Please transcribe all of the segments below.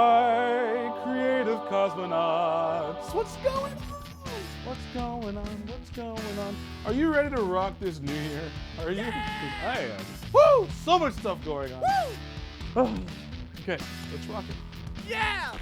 Hi, creative cosmonauts. What's going on? What's going on? What's going on? Are you ready to rock this new year? Are you? Yeah. I am. Woo! So much stuff going on. Woo! Okay, let's rock it. Yeah!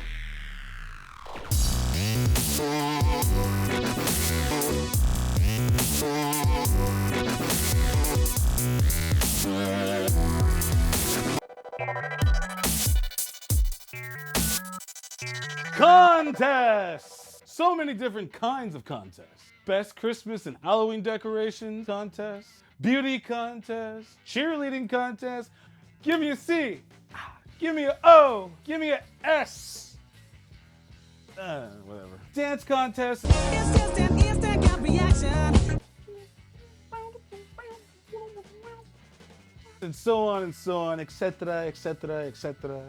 Contests! So many different kinds of contests. Best Christmas and Halloween decoration contests, beauty contests, cheerleading contests. Give me a C. Give me an O. Give me an S. Whatever. Dance contest. Instant reaction. And so on, etc., etc., etc.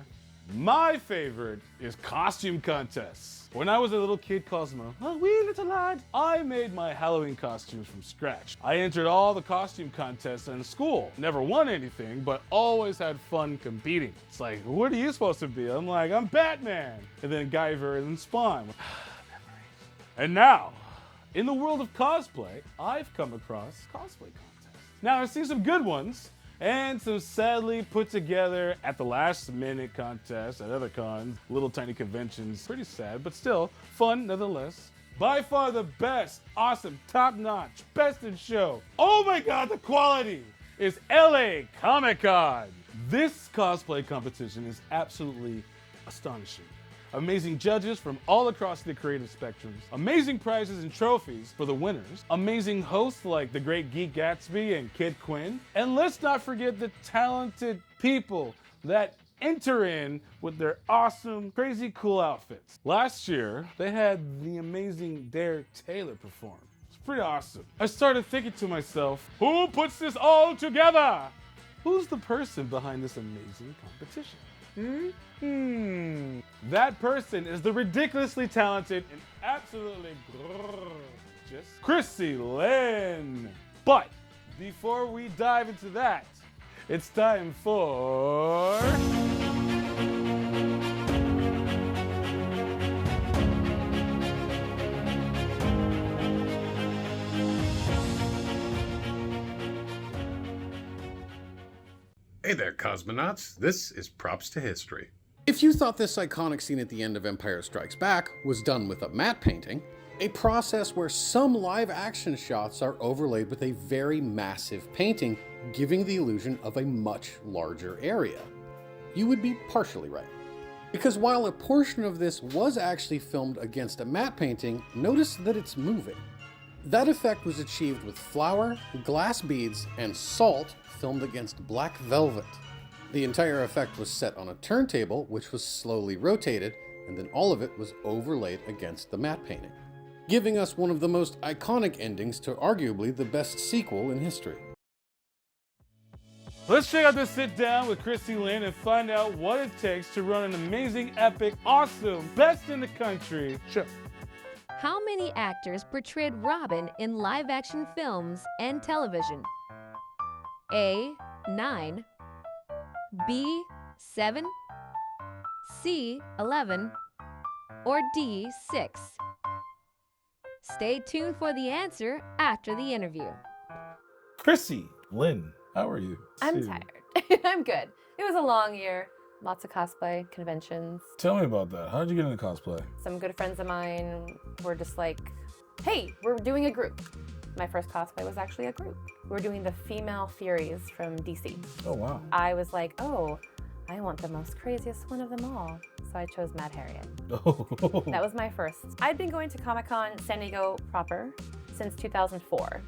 My favorite is costume contests. When I was a little kid, Cosmoe, a wee little lad, I made my Halloween costumes from scratch. I entered all the costume contests in school. Never won anything, but always had fun competing. It's like, what are you supposed to be? I'm like, I'm Batman. And then Guyver and then Spawn. And now, in the world of cosplay, I've come across cosplay contests. Now, I've seen some good ones, and some sadly put together at the last minute contests at other cons, little tiny conventions. Pretty sad, but still fun nonetheless. By far the best, awesome, top-notch, best in show. Oh my God, the quality is LA Comic-Con. This cosplay competition is absolutely astonishing. Amazing judges from all across the creative spectrums, amazing prizes and trophies for the winners, amazing hosts like the great Geek Gatsby and Kid Quinn, and let's not forget the talented people that enter in with their awesome, crazy cool outfits. Last year, they had the amazing Dare Taylor perform. It's pretty awesome. I started thinking to myself, who puts this all together? Who's the person behind this amazing competition? That person is the ridiculously talented and absolutely gorgeous CHRISSY LYNN. But before we dive into that, it's time for... Hey there, cosmonauts. This is Props to History. If you thought this iconic scene at the end of Empire Strikes Back was done with a matte painting, a process where some live action shots are overlaid with a very massive painting, giving the illusion of a much larger area, you would be partially right. Because while a portion of this was actually filmed against a matte painting, notice that it's moving. That effect was achieved with flour, glass beads, and salt filmed against black velvet. The entire effect was set on a turntable, which was slowly rotated, and then all of it was overlaid against the matte painting, giving us one of the most iconic endings to arguably the best sequel in history. Let's check out this sit down with CHRISSY LYNN and find out what it takes to run an amazing, epic, awesome, best in the country show. How many actors portrayed Robin in live-action films and television? A. 9, B. 7, C. 11, or D. 6? Stay tuned for the answer after the interview. CHRISSY LYNN, how are you? I'm tired. I'm good. It was a long year. Lots of cosplay conventions. Tell me about that. How did you get into cosplay? Some good friends of mine were just like, hey, we're doing a group. My first cosplay was actually a group. We're doing the Female Furies from DC. Oh, wow. I was like, oh, I want the most craziest one of them all. So I chose Mad Harriet. Oh. That was my first. I'd been going to Comic-Con San Diego proper since 2004.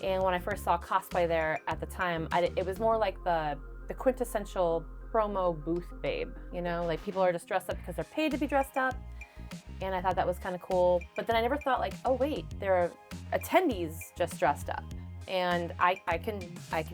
And when I first saw cosplay there at the time, it was more like the quintessential promo booth babe, you know, like people are just dressed up because they're paid to be dressed up. And I thought that was kind of cool. But then I never thought like, oh wait, there are attendees just dressed up. And I can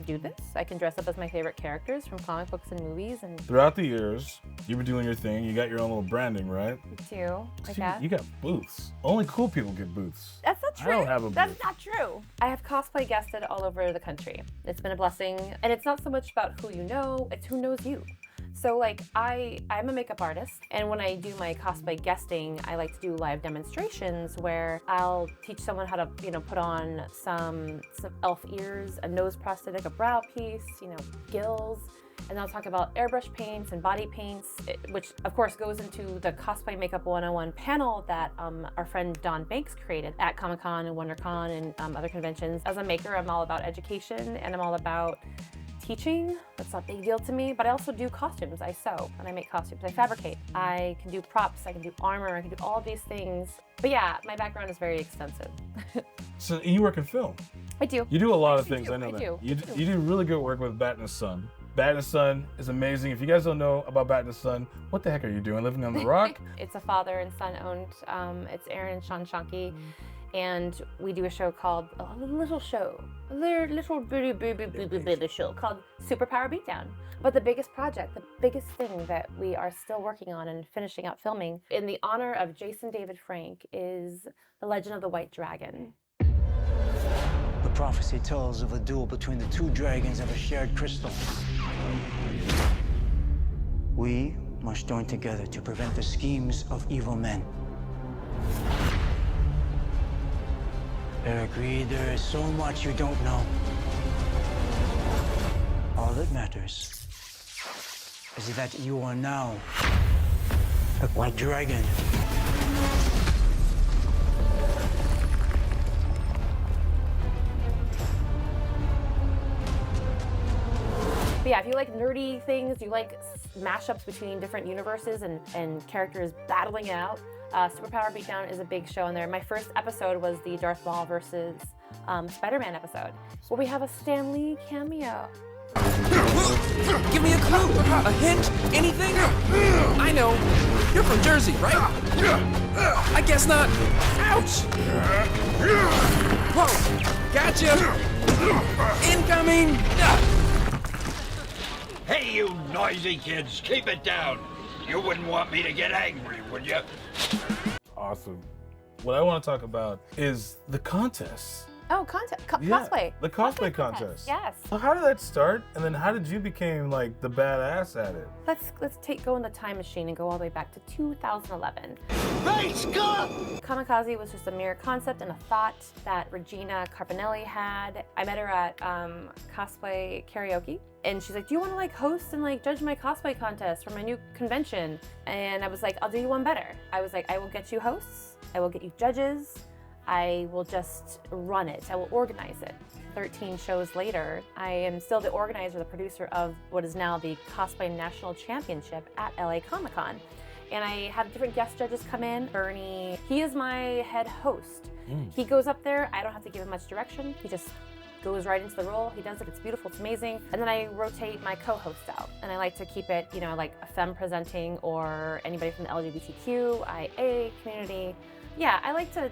do this. I can dress up as my favorite characters from comic books and movies. And throughout the years, you were doing your thing. You got your own little branding, right? Me too. Like that. You got booths. Only cool people get booths. That's not true. I don't have a booth. That's not true. I have cosplay guested all over the country. It's been a blessing. And it's not so much about who you know, it's who knows you. So like I'm a makeup artist, and when I do my cosplay guesting, I like to do live demonstrations where I'll teach someone how to, put on some elf ears, a nose prosthetic, a brow piece, gills. And I'll talk about airbrush paints and body paints, which of course goes into the Cosplay Makeup 101 panel that our friend Dawn Banks created at Comic-Con and WonderCon and other conventions. As a maker, I'm all about education and I'm all about teaching. That's not a big deal to me, but I also do costumes. I sew and I make costumes. I fabricate. I can do props. I can do armor. I can do all these things. But yeah, my background is very extensive. So you work in film. I do. You do a lot of things. do. I know I that. do. You do really good work with Bat and the Sun. Bat and the Sun is amazing. If you guys don't know about Bat and the Sun, what the heck are you doing living on the rock? It's a father and son owned. It's Aaron and Sean Shonky. And we do a show called, a little bitty show called Superpower Beatdown. But the biggest project, the biggest thing that we are still working on and finishing out filming in the honor of Jason David Frank is The Legend of the White Dragon. The prophecy tells of a duel between the two dragons of a shared crystal. We must join together to prevent the schemes of evil men. Eric Reed, there is so much you don't know. All that matters is that you are now a white dragon. But yeah, if you like nerdy things, you like mashups between different universes and characters battling it out, Superpower Beatdown is a big show in there. My first episode was the Darth Maul versus Spider-Man episode, where we have a Stan Lee cameo. Give me a clue, a hint, anything? I know. You're from Jersey, right? I guess not. Ouch! Whoa! Gotcha! Incoming! Hey, you noisy kids, keep it down. You wouldn't want me to get angry, would you? Awesome. What I want to talk about is the contest. Oh, cosplay. The cosplay contest. Yes. So how did that start? And then how did you become like the badass at it? Let's go in the time machine and go all the way back to 2011. Kamikaze was just a mere concept and a thought that Regina Carpinelli had. I met her at cosplay karaoke, and she's like, "Do you want to like host and like judge my cosplay contest for my new convention?" And I was like, "I'll do you one better." I was like, "I will get you hosts. I will get you judges. I will just run it. I will organize it." 13 shows later, I am still the organizer, the producer of what is now the Cosplay National Championship at LA Comic-Con. And I have different guest judges come in. Bernie, he is my head host. He goes up there, I don't have to give him much direction. He just goes right into the role. He does it, it's beautiful, it's amazing. And then I rotate my co-hosts out. And I like to keep it, like a femme presenting or anybody from the LGBTQIA community. Yeah, I like to,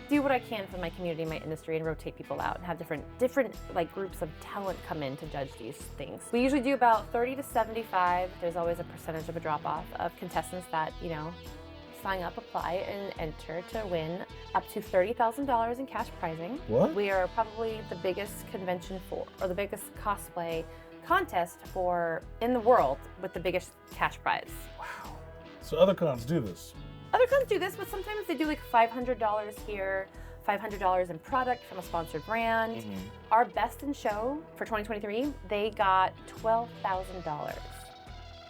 do what I can for my community, my industry, and rotate people out and have different like groups of talent come in to judge these things. We usually do about 30 to 75. There's always a percentage of a drop off of contestants that, sign up, apply, and enter to win up to $30,000 in cash prizing. What? We are probably the biggest convention or the biggest cosplay contest in the world with the biggest cash prize. Wow. So other cons do this. Other cons do this, but sometimes they do like $500 here, $500 in product from a sponsored brand. Our best in show for 2023, they got $12,000.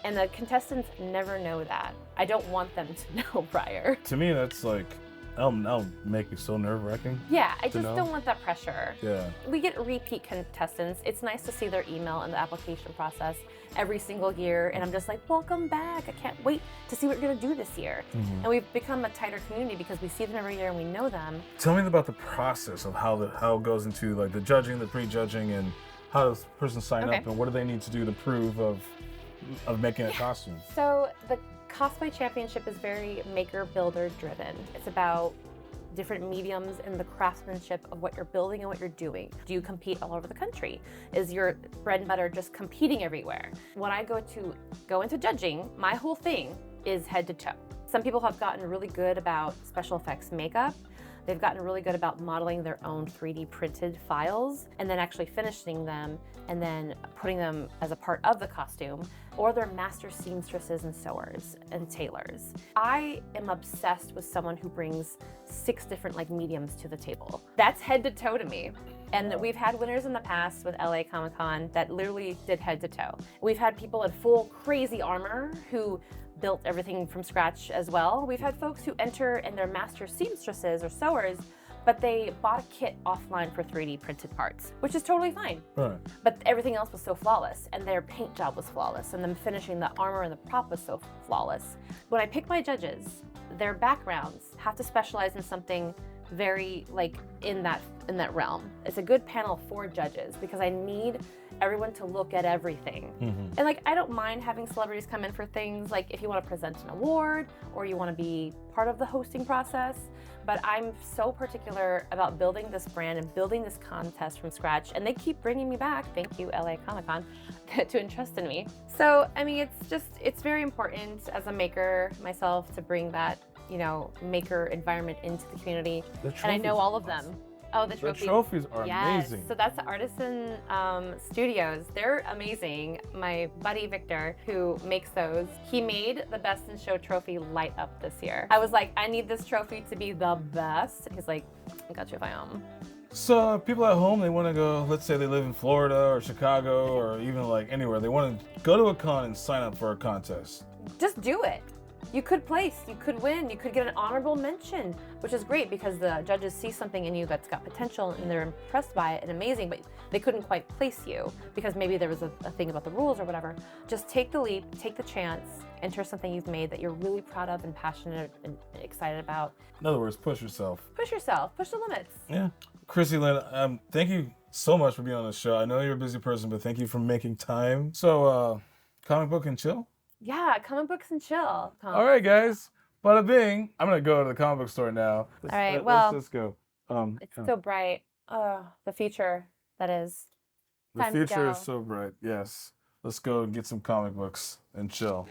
And the contestants never know that. I don't want them to know prior. To me, that's like, that'll make me so nerve-wracking. Yeah, I just don't want that pressure. Yeah. We get repeat contestants. It's nice to see their email in the application process every single year, and I'm just like, welcome back. I can't wait to see what you're gonna do this year. And we've become a tighter community because we see them every year and we know them. Tell me about the process of how it goes into like the judging, the pre-judging, and how does the person sign up, and what do they need to do to prove of making a costume? So the Cosplay Championship is very maker-builder driven. It's about different mediums and the craftsmanship of what you're building and what you're doing. Do you compete all over the country? Is your bread and butter just competing everywhere? When I go into judging, my whole thing is head to toe. Some people have gotten really good about special effects makeup. They've gotten really good about modeling their own 3D printed files and then actually finishing them and then putting them as a part of the costume. or they're master seamstresses and sewers and tailors. I am obsessed with someone who brings 6 different like mediums to the table. That's head to toe to me. And we've had winners in the past with LA Comic-Con that literally did head to toe. We've had people in full crazy armor who built everything from scratch as well. We've had folks who enter and they're master seamstresses or sewers, but they bought a kit offline for 3D printed parts, which is totally fine. Right. But everything else was so flawless, and their paint job was flawless, and them finishing the armor and the prop was so flawless. When I pick my judges, their backgrounds have to specialize in something very like in that realm. It's a good panel for judges because I need everyone to look at everything. And like, I don't mind having celebrities come in for things like if you want to present an award or you want to be part of the hosting process. But I'm so particular about building this brand and building this contest from scratch. And they keep bringing me back, thank you LA Comic-Con, to entrust in me. So, I mean, it's very important as a maker myself to bring that, you know, maker environment into the community. And I know all of them. Oh, the trophies. The trophies are yes. amazing. So that's Artisan Studios. They're amazing. My buddy Victor, who makes those, he made the Best in Show trophy light up this year. I was like, I need this trophy to be the best. And he's like, I got you if I am. So people at home, they want to go, let's say they live in Florida or Chicago or even like anywhere. They want to go to a con and sign up for a contest. Just do it. You could place, you could win, you could get an honorable mention, which is great because the judges see something in you that's got potential and they're impressed by it and amazing, but they couldn't quite place you because maybe there was a thing about the rules or whatever. Just take the leap, take the chance, enter something you've made that you're really proud of and passionate and excited about. In other words, push yourself. Push yourself, push the limits. Yeah. CHRISSY, LYNN, thank you so much for being on the show. I know you're a busy person, but thank you for making time. So, comic book and chill? Yeah, comic books and chill. All right, guys. Bada bing. I'm going to go to the comic book store now. All right, well, let's go. It's so bright. The future, that is. The Time to future go. is so bright, yes. Let's go and get some comic books and chill.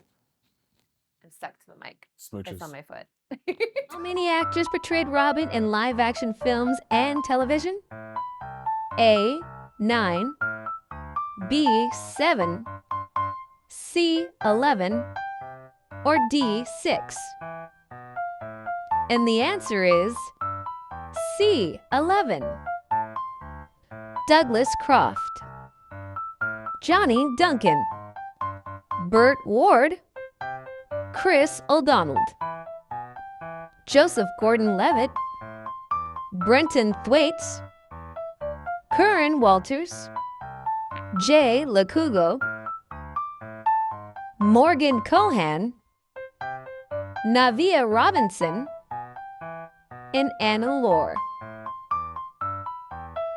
I'm stuck to the mic. Smooches. It's on my foot. How many actors portrayed Robin in live-action films and television? A. 9, B. 7, C. 11, or D. 6? And the answer is C. 11. Douglas Croft, Johnny Duncan, Burt Ward, Chris O'Donnell, Joseph Gordon-Levitt, Brenton Thwaites, Curran Walters, Jay Lacugo, Morgan Cohan, Navia Robinson, and Anna Lore.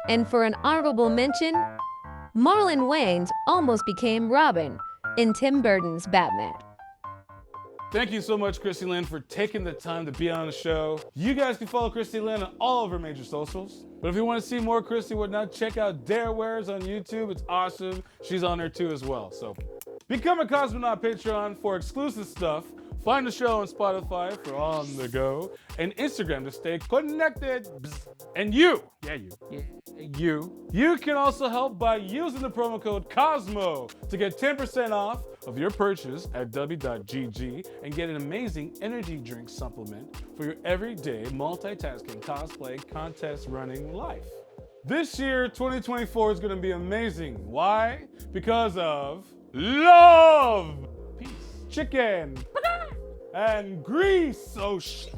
And for an honorable mention, Marlon Wayans almost became Robin in Tim Burton's Batman. Thank you so much, CHRISSY LYNN, for taking the time to be on the show. You guys can follow CHRISSY LYNN on all of her major socials. But if you want to see more CHRISSY whatnot, check out Dare Wears on YouTube. It's awesome. She's on there too as well. So become a Cosmonaut Patreon for exclusive stuff. Find the show on Spotify for On The Go, and Instagram to stay connected. And you can also help by using the promo code Cosmoe to get 10% off of your purchase at w.gg and get an amazing energy drink supplement for your everyday multitasking cosplay contest running life. This year, 2024 is going to be amazing. Why? Because of love, peace, chicken, and grease. Oh, shit.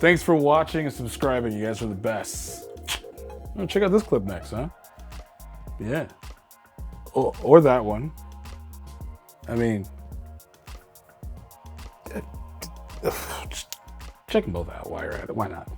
Thanks for watching and subscribing. You guys are the best. Check out this clip next, huh? Yeah. Or that one. I mean, check them both out while you're at it. Why not?